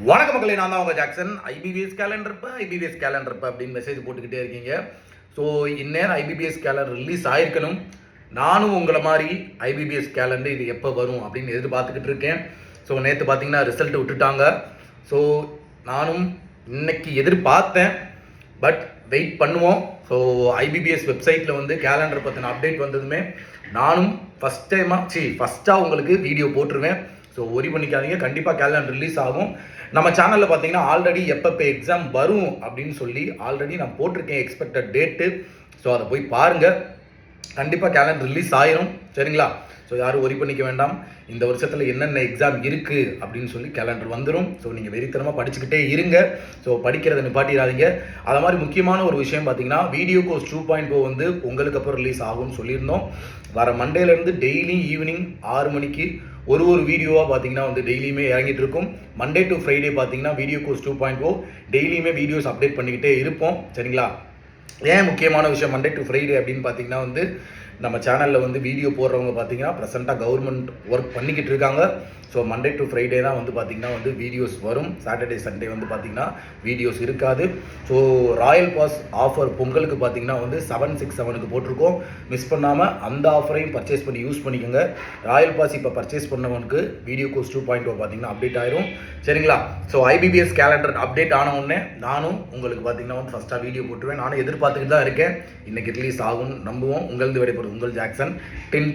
வணக்க மக்களே, நான் தான் உங்கள் ஜாக்சன். ஐபிபிஎஸ் கேலண்டர் அப்படின்னு மெசேஜ் போட்டுக்கிட்டே இருக்கீங்க. ஸோ இந்நேரம் ஐபிபிஎஸ் கேலண்டர் ரிலீஸ் ஆயிருக்கணும். நானும் உங்களை மாதிரி ஐபிபிஎஸ் கேலண்டர் இது எப்போ வரும் அப்படின்னு எதிர்பார்த்துக்கிட்டு இருக்கேன். ஸோ நேற்று பார்த்தீங்கன்னா ரிசல்ட் விட்டுட்டாங்க. ஸோ நானும் இன்னைக்கு எதிர்பார்த்தேன், பட் வெயிட் பண்ணுவோம். ஸோ ஐபிபிஎஸ் வெப்சைட்டில் வந்து கேலண்டர் பற்றின அப்டேட் வந்ததுமே நானும் ஃபஸ்ட்டாக உங்களுக்கு வீடியோ போட்டுருவேன். ஸோ ஒரி பண்ணிக்காதீங்க, கண்டிப்பாக கேலண்டர் ரிலீஸ் ஆகும். நம்ம சேனலில் பார்த்தீங்கன்னா ஆல்ரெடி எப்போ எக்ஸாம் வரும் அப்படின்னு சொல்லி ஆல்ரெடி நான் போட்டிருக்கேன் எக்ஸ்பெக்டட் டேட்டு. ஸோ அதை போய் பாருங்கள், கண்டிப்பாக கேலண்டர் ரிலீஸ் ஆயிரும். சரிங்களா? ஸோ யாரும் ஒரி பண்ணிக்க வேண்டாம். இந்த வருஷத்தில் என்னென்ன எக்ஸாம் இருக்குது அப்படின்னு சொல்லி கேலண்டர் வந்துடும். ஸோ நீங்கள் வெறித்தனமாக படிச்சுக்கிட்டே இருங்க. ஸோ படிக்கிறத நிப்பாட்டிடாதீங்க. அது மாதிரி முக்கியமான ஒரு விஷயம் பார்த்தீங்கன்னா வீடியோ கோர்ஸ் 2.0 வந்து உங்களுக்கு அப்புறம் ரிலீஸ் ஆகும்னு சொல்லியிருந்தோம். வர மண்டேலேருந்து டெய்லி ஈவினிங் 6 மணிக்கு ஒரு வீடியோவாக பார்த்தீங்கன்னா வந்து டெய்லியுமே இறங்கிட்டு இருக்கும். மண்டே டு ஃப்ரைடே பார்த்தீங்கன்னா வீடியோ கோர்ஸ் 2.0 டெய்லியுமே வீடியோஸ் அப்டேட் பண்ணிக்கிட்டே இருப்போம். சரிங்களா? ஏன் முக்கியமான விஷயம் மண்டே டு ஃப்ரைடே அப்படின்னு பார்த்தீங்கன்னா வந்து நம்ம சேனலில் வந்து வீடியோ போடுறவங்க பார்த்தீங்கன்னா ப்ரெசென்ட்டாக கவர்மெண்ட் ஒர்க் பண்ணிக்கிட்டு இருக்காங்க. ஸோ மண்டே டு ஃப்ரைடே தான் வந்து பார்த்திங்கன்னா வந்து வீடியோஸ் வரும். சாட்டர்டே சண்டே வந்து பார்த்திங்கன்னா வீடியோஸ் இருக்காது. ஸோ ராயல் பாஸ் ஆஃபர் பொங்கலுக்கு பார்த்திங்கன்னா வந்து 767க்கு போட்டிருக்கோம். மிஸ் பண்ணாமல் அந்த ஆஃபரையும் பர்ச்சேஸ் பண்ணி யூஸ் பண்ணிக்கோங்க. ராயல் பாஸ் இப்போ பர்ச்சேஸ் பண்ணவனுக்கு வீடியோ கோர்ஸ் 2.0 பார்த்திங்கன்னா அப்டேட் ஆயிரும். சரிங்களா? ஸோ ஐபிபிஎஸ் கேலண்டர் அப்டேட் ஆன உடனே நானும் உங்களுக்கு பார்த்திங்கன்னா வந்து ஃபஸ்ட்டாக வீடியோ போட்டுருவேன். நானும் எதிர்பார்த்துக்கிட்டு தான் இருக்கேன். இன்றைக்கி ரிலீஸ் ஆகும் நம்புவோம். உங்களது விடைபெறும் உங்கள் ஜாக்சன். டின்